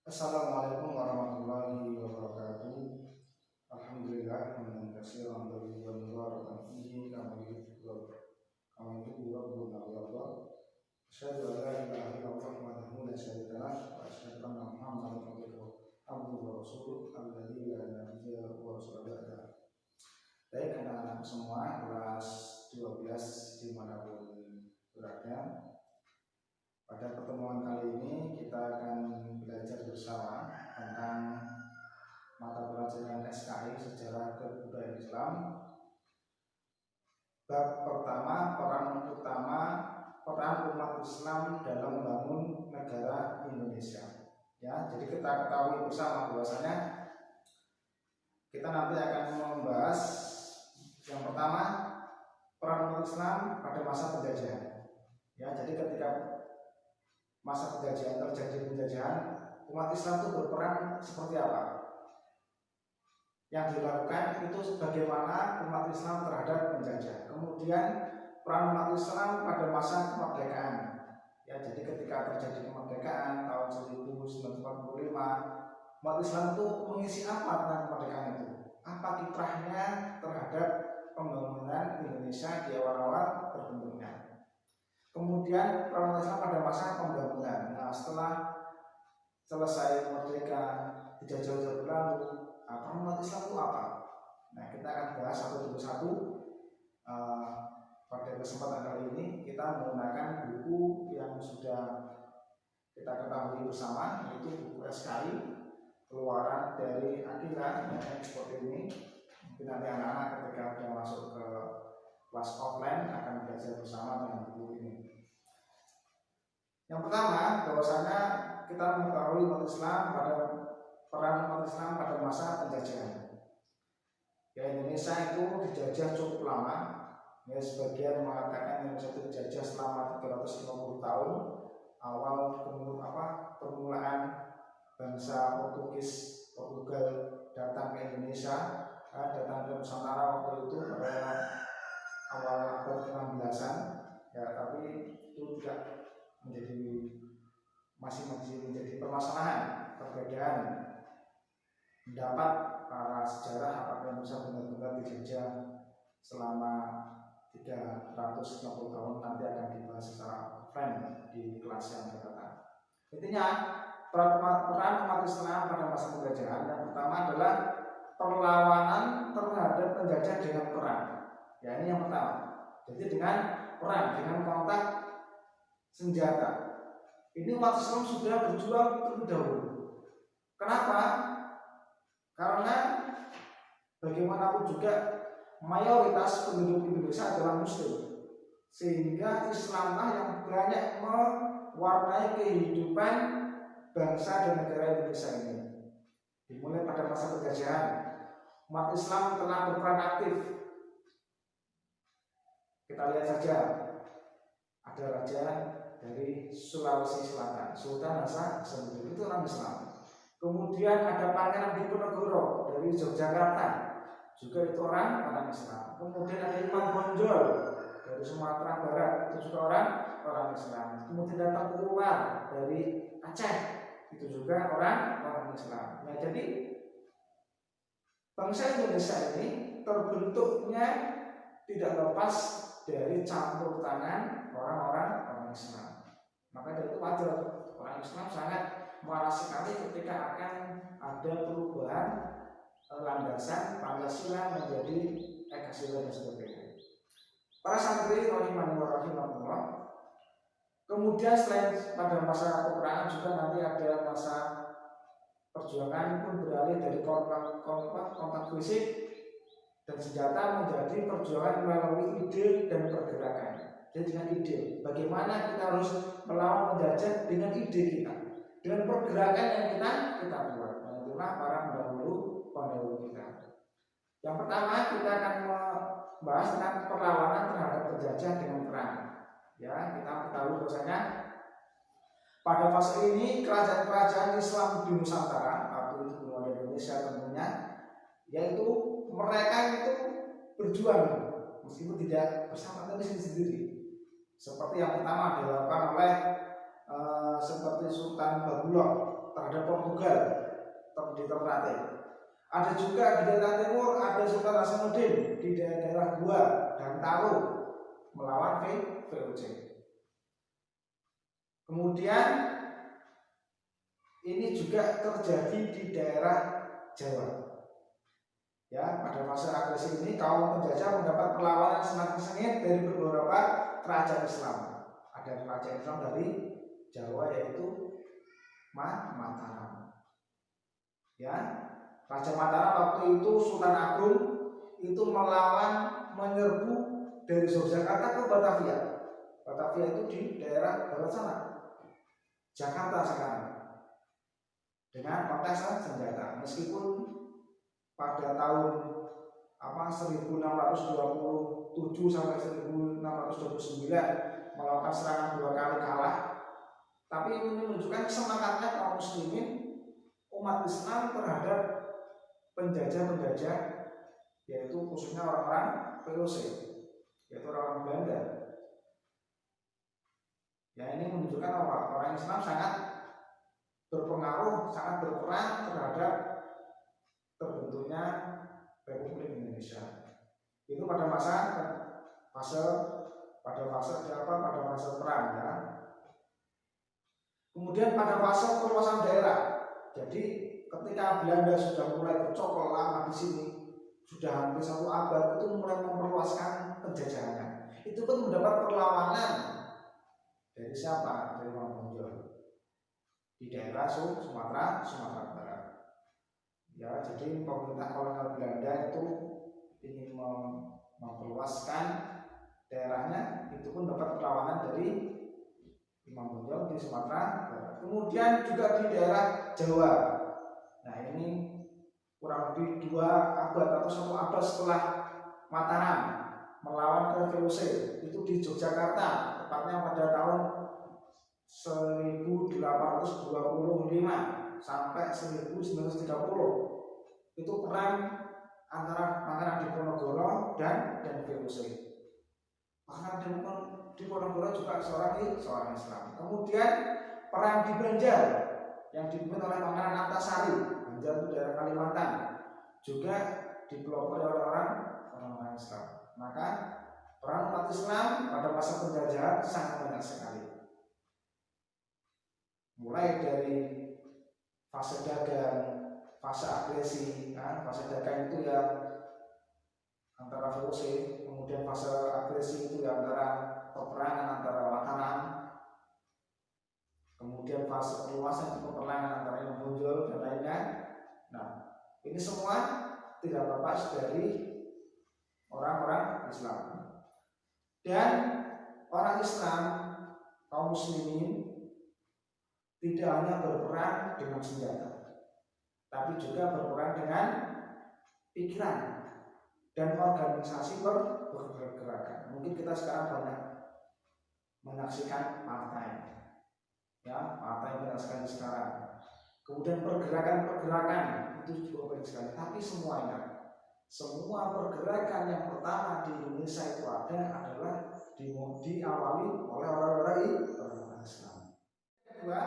Assalamualaikum warahmatullahi wabarakatuh. Alhamdulillah hamdan katsiran thayyiban mubarakan fihi kama yuhibbu rabbuna wa yarda. Asyhadu an la ilaha illallah wahdahu la syarika lah wa asyhadu anna Muhammadan abduhu wa rasuluh alladzi la nabiyya wa rasul ba'da. Baik anak-anak semua kelas 12 dimanapun berada, pada pertemuan kali ini kita akan belajar bersama tentang mata pelajaran SKI Sejarah Kebudayaan Islam. Bab pertama, peran umat Islam dalam membangun negara Indonesia. Ya, jadi kita ketahui bersama bahwasanya kita nanti akan membahas yang pertama, peran umat Islam pada masa penjajahan. Ya, jadi ketika masa terjadi penjajahan, umat Islam itu berperan seperti apa? Yang dilakukan itu bagaimana umat Islam terhadap penjajah. Kemudian peran umat Islam pada masa kemerdekaan. Ya, jadi ketika terjadi kemerdekaan tahun 1945, umat Islam itu mengisi apa tentang kemerdekaan itu? Apa kiprahnya terhadap pembangunan Indonesia di awal-awal terbentuknya? Kemudian peran Islam pada masa pembangunan. Nah, setelah selesai merdeka, tidak jauh-jauh berlalu, peran umat Islam itu apa? Nah, kita akan bahas satu demi satu. Pada kesempatan kali ini kita menggunakan buku yang sudah kita ketahui bersama, yaitu buku SKI keluaran dari Akila seperti ini. Mungkin nanti anak-anak ketika sudah masuk ke kelas offline akan belajar bersama dengan buku ini. Yang pertama, bahwasanya kita mengetahui umat Islam pada peran umat Islam pada masa penjajahan. Ya, Indonesia itu dijajah cukup lama. Ya, sebagian mengatakan Indonesia itu dijajah selama 350 tahun. Awal permulaan bangsa Portugal datang ke Indonesia, datang ke Nusantara waktu itu pada awal abad ke-16-an. Ya, tapi itu tidak masih menjadi permasalahan, perbedaan pendapat para sejarah apakah Indonesia benar-benar dijajah selama 350 tahun. Nanti akan dibahas secara offline di kelas yang akan datang. Intinya peran umat Islam pada masa penjajahan yang pertama adalah perlawanan terhadap penjajah dengan perang. Ya, ini yang pertama. Jadi dengan perang, dengan kontak senjata. Ini umat Islam sudah berjuang terlebih dahulu. Kenapa? Karena bagaimanapun juga mayoritas penduduk Indonesia adalah Muslim, sehingga Islamlah yang banyak mewarnai kehidupan bangsa dan negara Indonesia ini. Dimulai pada masa penjajahan, umat Islam telah berperan aktif. Kita lihat saja, ada raja dari Sulawesi Selatan, Sultan Hasanuddin, itu orang Islam. Kemudian ada Pangeran Diponegoro dari Yogyakarta, juga itu orang Islam. Kemudian ada Imam Bonjol dari Sumatera Barat, itu juga orang Islam. Kemudian datang Umar dari Aceh, itu juga orang Islam. Nah, jadi bangsa Indonesia ini terbentuknya tidak lepas dari campur tangan orang-orang Islam. Maka dari itu wajar orang Islam sangat marah sekali ketika akan ada perubahan landasan Pancasila menjadi Ekasila dan sebagainya. Para santri rahimani wa rahimakumullah. Kemudian selain pada masa peperangan juga nanti ada masa perjuangan pun beralih dari kontak fisik dan senjata menjadi perjuangan melalui ide dan pergerakan. Jadi dengan ide, bagaimana kita harus melawan penjajah dengan ide kita, dengan pergerakan yang kita buat. Dan itulah para pendahulu kita. Yang pertama kita akan membahas tentang perlawanan terhadap penjajah dengan perang. Ya, kita ketahui bahwasanya pada fase ini kerajaan-kerajaan Islam di Nusantara, waktu itu belum ada Indonesia tentunya, yaitu mereka itu berjuang meskipun tidak bersama tapi sendiri. Seperti yang pertama dilakukan oleh seperti Sultan Babulok ada Portugal di Ternate. Ada juga di daerah timur ada Sultan Hasanuddin di daerah Goa dan Talo melawan VOC. Kemudian ini juga terjadi di daerah Jawa. Ya, pada fase agresi ini kaum penjajah mendapat perlawanan semakin sengit dari beberapa kerajaan Islam. Ada kerajaan Islam dari Jawa yaitu Mataram. Ya, Raja Mataram waktu itu Sultan Agung itu menyerbu dari Yogyakarta ke Batavia. Batavia itu di daerah barat sana, Jakarta sekarang, dengan konteks senjata. Meskipun pada tahun 1627 sampai 1629 melakukan serangan 2 kali kalah, tapi ini menunjukkan semangatnya kaum muslimin umat Islam terhadap penjajah-penjajah, yaitu khususnya orang-orang VOC, yaitu orang Belanda. Ya, ini menunjukkan orang Islam sangat berpengaruh, sangat berperan terhadap terbentuknya Republik Indonesia. Itu pada fase perang ya. Kemudian pada fase perluasan daerah. Jadi ketika Belanda sudah mulai bercokol lama di sini, sudah hampir 1 abad, itu mulai memperluaskan penjajahannya. Itu pun mendapat perlawanan dari siapa? Dari Imam Bonjol di daerah Sumatera Barat. Ya, jadi pemerintah kolonial Belanda itu ingin memperluaskan daerahnya, itu pun dapat perlawanan dari Imam Bonjol di Sumatera Barat. Kemudian juga di daerah Jawa. Nah, ini kurang lebih 2 abad atau 1 abad setelah Mataram melawan ke VOC, itu di Yogyakarta, tepatnya pada tahun 1825 sampai 1930. Itu perang antara Pangeran Diponegoro dan VOC. Pangeran Diponegoro juga seorang Islam. Kemudian perang di Banjar yang dipimpin oleh Pangeran Antasari, Banjar itu daerah Kalimantan, juga dipelopori oleh orang Islam. Maka peran umat Islam pada masa penjajahan sangat banyak sekali. Mulai dari fase dagang, fase agresi, fase dagang itu ya antara VOC, kemudian fase agresi itu ya antara peperangan antara Mataram, kemudian fase perluasan peperangan antara Imam Bonjol dan lainnya. Nah, ini semua tidak lepas dari orang-orang Islam. Dan orang Islam, kaum muslimin, tidak hanya berperang dengan senjata, tapi juga berperang dengan pikiran dan organisasi bergerakan. Mungkin kita sekarang banyak menyaksikan partai, ya, partai banyak sekali sekarang. Kemudian pergerakan itu juga banyak sekali. Tapi semua pergerakan yang pertama di Indonesia itu adalah diawali oleh orang-orang Islam. Kedua,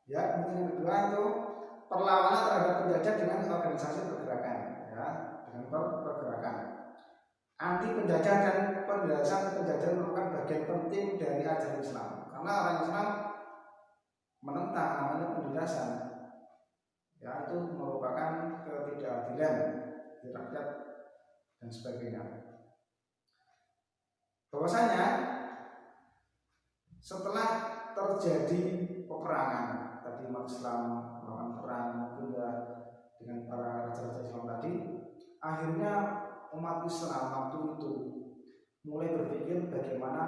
ya, mungkin yang kedua itu perlawanan terhadap penjajah dengan organisasi pergerakan, ya, dengan pergerakan. Anti penjajah dan penjelasan penjajah merupakan bagian penting dari ajaran Islam, karena orang Islam menentang namanya penindasan, ya, itu merupakan ketidakadilan di rakyat dan sebagainya. Bahwasanya setelah terjadi peperangan tadi, umat Islam melakukan perang juga dengan para raja-raja Islam tadi, akhirnya umat Islam waktu itu mulai berpikir bagaimana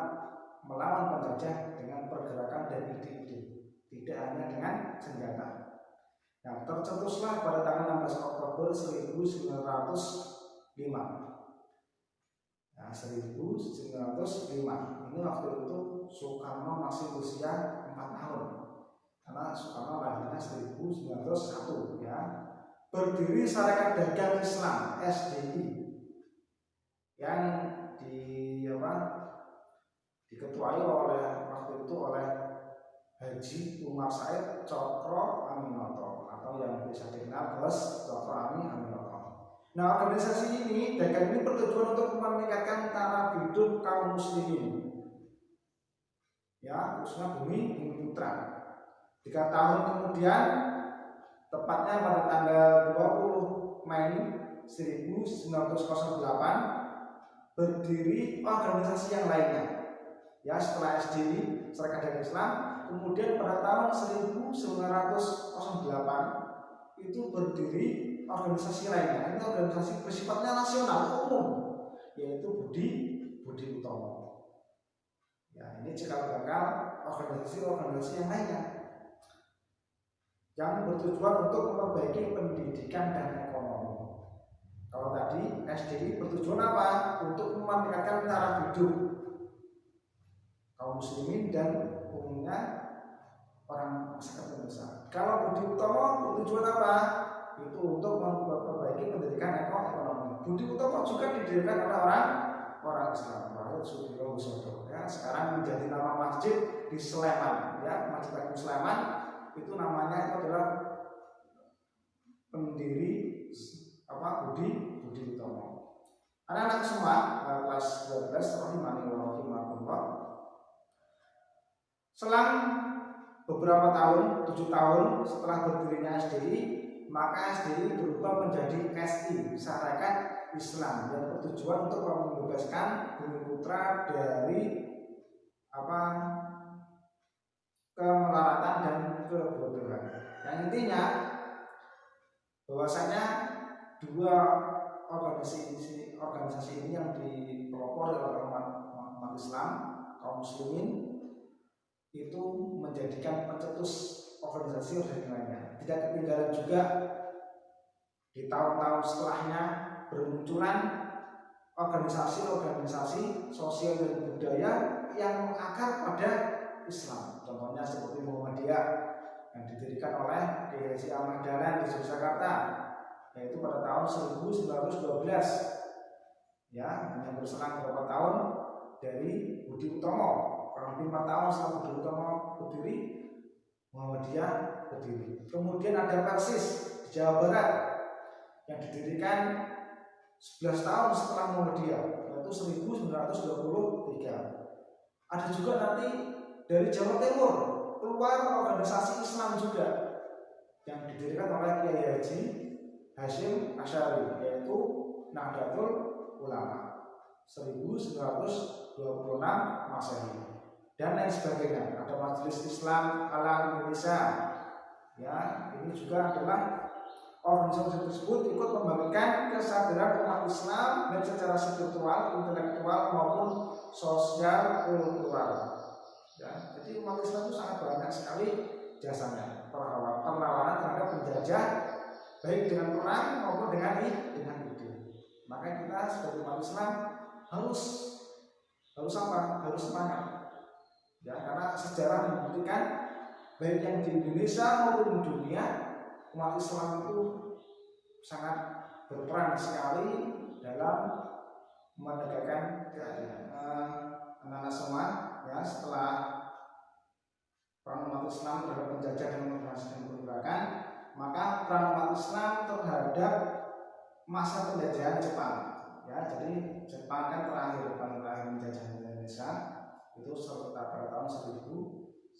melawan penjajah dengan pergerakan dan ide-ide, tidak hanya dengan senjata. Nah, tercetuslah pada tanggal 16 Oktober 1905. Nah, 1905 ini waktu itu Soekarno masih usia 4 tahun, karena Soekarno lahirnya 1901, ya. Berdiri Sarekat Dagang Islam (SDI) yang diketuai oleh waktu itu oleh Haji Umar Said Cokro bisa dikenal Bos Dr. Ami Aminoto. Nah, organisasi ini dagang ini bertujuan untuk meningkatkan taraf hidup kaum muslimin, ya, khususnya bumi putra. 3 tahun kemudian, tepatnya pada tanggal 20 Mei 1908, berdiri organisasi yang lainnya. Ya, setelah SDI, Serikat Dagang Islam, kemudian pada tahun 1908 itu berdiri organisasi lainnya. Ini organisasi bersifatnya nasional umum, yaitu Budi Utomo. Ya, ini cikal bakal organisasi yang lainnya yang bertujuan untuk memperbaiki pendidikan dan ekonomi. Kalau tadi SDI bertujuan apa? Untuk meningkatkan taraf hidup kaum muslimin dan umumnya orang masyarakat Indonesia. Kalau Budi Utomo bertujuan apa? Itu untuk memperbaiki pendidikan ekonomi. Budi Utomo juga didirikan oleh orang Islam, Sudiro Husodo. Ya, sekarang menjadi nama masjid di Sleman, ya, Masjid Agung Sleman. Itu namanya itu adalah pendiri Budi Utomo. Anak-anak semua kelas 12 rahimahullah. Selang beberapa tahun, 7 tahun setelah berdirinya SDI, maka SDI berubah menjadi SI, Syarikat Islam, yang bertujuan untuk membebaskan bumi putra dari kemelaratan dan kebodohan. Yang intinya bahwasanya dua organisasi ini yang dipelopori oleh umat Islam, kaum muslimin, itu menjadikan pencetus organisasi lainnya. Tidak ketinggalan juga di tahun-tahun setelahnya bermunculan organisasi sosial dan budaya yang mengakar pada Islam. Contohnya seperti Muhammadiyah yang didirikan oleh Kiai Haji Ahmad Dahlan di Yogyakarta, yaitu pada tahun 1912. Ya, hanya berselang beberapa tahun dari Budi Utomo. Kurang lebih 4 tahun setelah Budi Utomo berdiri, Muhammadiyah berdiri. Kemudian ada Persis di Jawa Barat yang didirikan 11 tahun setelah Muhammadiyah, yaitu 1923. Ada juga nanti dari Jawa Timur keluar organisasi Islam juga yang didirikan oleh Kiai Haji Hasyim Asy'ari, yaitu Nahdlatul Ulama 1926 Masehi dan lain sebagainya. Ada Majelis Islam ala Indonesia. Ya, ini juga adalah organisasi tersebut ikut membagikan kesadaran umat Islam baik secara spiritual, intelektual maupun sosial kultural. Ya, jadi umat Islam itu sangat banyak sekali jasanya, perlawanan terhadap penjajah baik dengan perang maupun dengan ide. Maka kita sebagai umat Islam harus semangat. Ya, karena sejarah membuktikan baik yang di Indonesia maupun di dunia, umat Islam itu sangat berperan sekali dalam menegakkan keadilan. Anak-anak semua, ya, setelah peran umat Islam terhadap penjajah dan pergerakan, maka peran umat Islam terhadap masa penjajahan Jepang. Ya, jadi Jepang kan terakhir menjajah Indonesia itu pada tahun 1942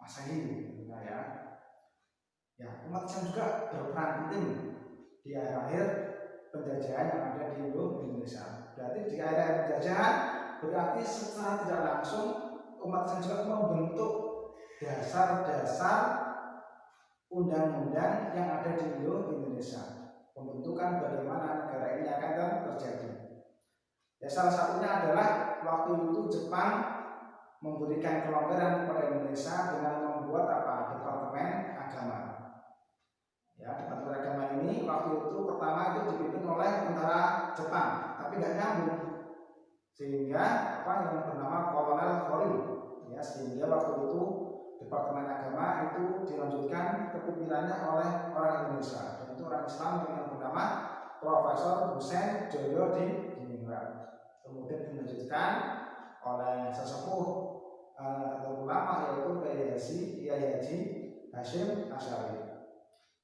Masehi. Nah, ya, umat Islam juga berperan penting di akhir penjajahan yang ada di Indonesia. Berarti di akhir penjajahan berarti secara tidak langsung umat Islam juga membentuk dasar-dasar undang-undang yang ada di Indonesia. Pembentukan bagaimana negara ini akan terjadi. Ya, salah satunya adalah waktu itu Jepang memberikan kelonggaran kepada Indonesia dengan membuat Departemen Agama. Ya, Departemen Agama ini waktu itu pertama itu dipimpin oleh tentara Jepang, tapi nggak nyambung, sehingga yang bernama Kolonel Hori. Ya, sehingga waktu itu Departemen Agama itu dilanjutkan kepimpinannya oleh orang Indonesia, dan itu orang Islam yang bernama Profesor Husein Joyo di Diningrat. Kemudian dilanjutkan oleh sesepuh ulama, yaitu Kiai Haji Hashim Asy'ari.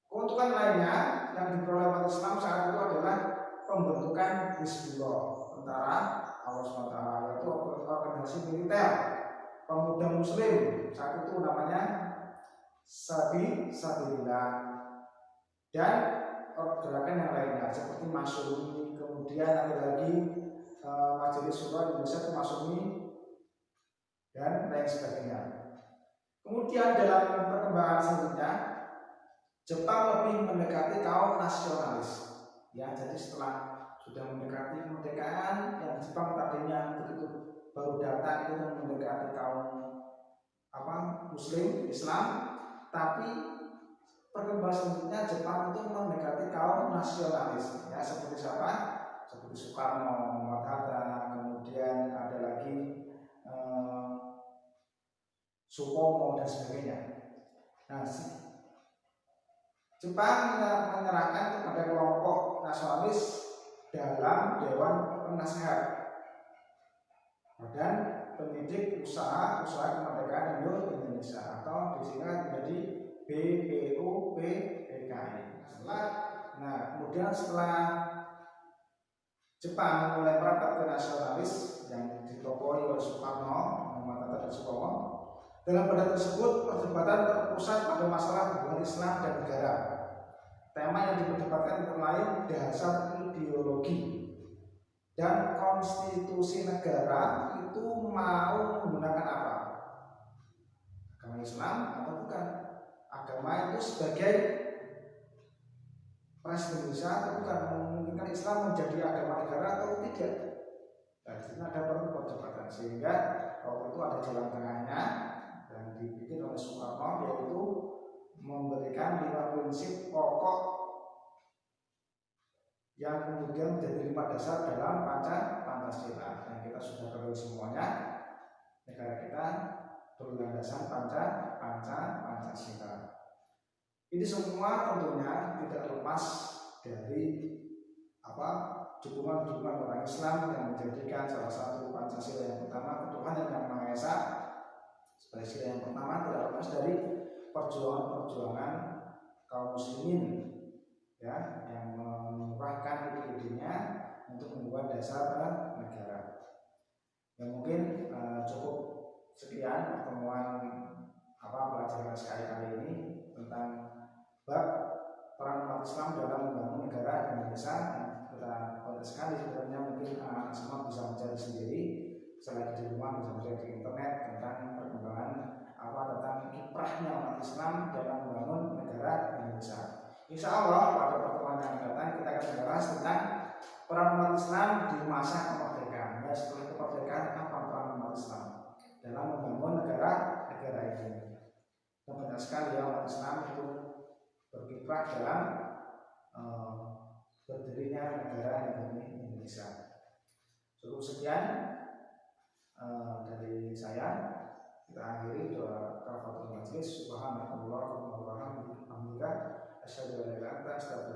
Keuntungan lainnya yang diperoleh umat Islam saat itu adalah pembentukan Hizbullah, tentara Allah SWT, yaitu organisasi militer pemuda Muslim. Saat itu namanya Sabilillah, dan gerakan yang lainnya seperti Masyumi, kemudian ada lagi Majelis Syura Indonesia itu Masyumi dan lain sebagainya. Kemudian dalam perkembangan selanjutnya, Jepang lebih mendekati kaum nasionalis. Ya, jadi setelah sudah mendekati kemerdekaan, yang Jepang tadinya begitu baru datang itu mendekati kaum Muslim Islam, tapi perkembangan selanjutnya Jepang itu mendekati kaum nasionalis. Ya, seperti siapa? Seperti Soekarno, Muhammad Hatta, kemudian ada lagi Supomo dan sebagainya. Nah, Jepang menyerahkan kepada kelompok nasionalis dalam Dewan Penasehat, Badan Pendidik Usaha Kemerdekaan Indonesia, atau disingkat menjadi BPUPPKI. Kemudian setelah Jepang mulai merapat ke nasionalis yang ditopoi oleh Soekarno, Muhammad Hatta dan Supomo, dalam pada tersebut perdebatan terpusat pada masalah hubungan Islam dan negara. Tema yang diperdebatkan antara lain dasar ideologi dan konstitusi negara itu mau menggunakan apa? Agama Islam atau bukan? Agama itu sebagai Presiden Indonesia atau bukan? Memungkinkan Islam menjadi agama negara atau tidak? Nah, di sini ada perdebatan, sehingga waktu itu ada jalan tengahnya yang dibikin oleh Soekarno, yaitu memberikan 5 prinsip pokok yang kemudian menjadi 5 dasar dalam Pancasila. Yang kita sudah ketahui semuanya, negara kita berlandaskan Pancasila. Ini semua tentunya tidak lepas dari dukungan orang Islam yang menjadikan salah satu Pancasila yang pertama ketuhanan yang Maha Esa sebagai sila yang pertama, tidak lepas dari perjuangan kaum muslimin, ya, yang menyuarakan ide-idenya untuk membuat dasar negara. Ya, mungkin cukup sekian pertemuan pelajaran SKI kali ini tentang bab peran umat Islam dalam membangun negara Indonesia. Kita banyak sekali sebenarnya, mungkin anak semua bisa mencari sendiri selagi di rumah, bisa mencari di internet tentang perkembangan tentang kiprahnya umat Islam dalam membangun negara Indonesia. Insya Allah pada pertemuan yang datang kita akan membahas tentang peran umat Islam di masa kemerdekaan. Ya, setelah kemerdekaan apa peran umat Islam dalam membangun negara ini. Dan banyak sekali ya umat Islam itu berkiprah dalam berdirinya negara Indonesia. Cukup sekian dari saya. Kita akhiri doa kafatul majlis. Subhanallah wa bihamdihi, asyhadu an la ilaha illa anta, astaghfiruka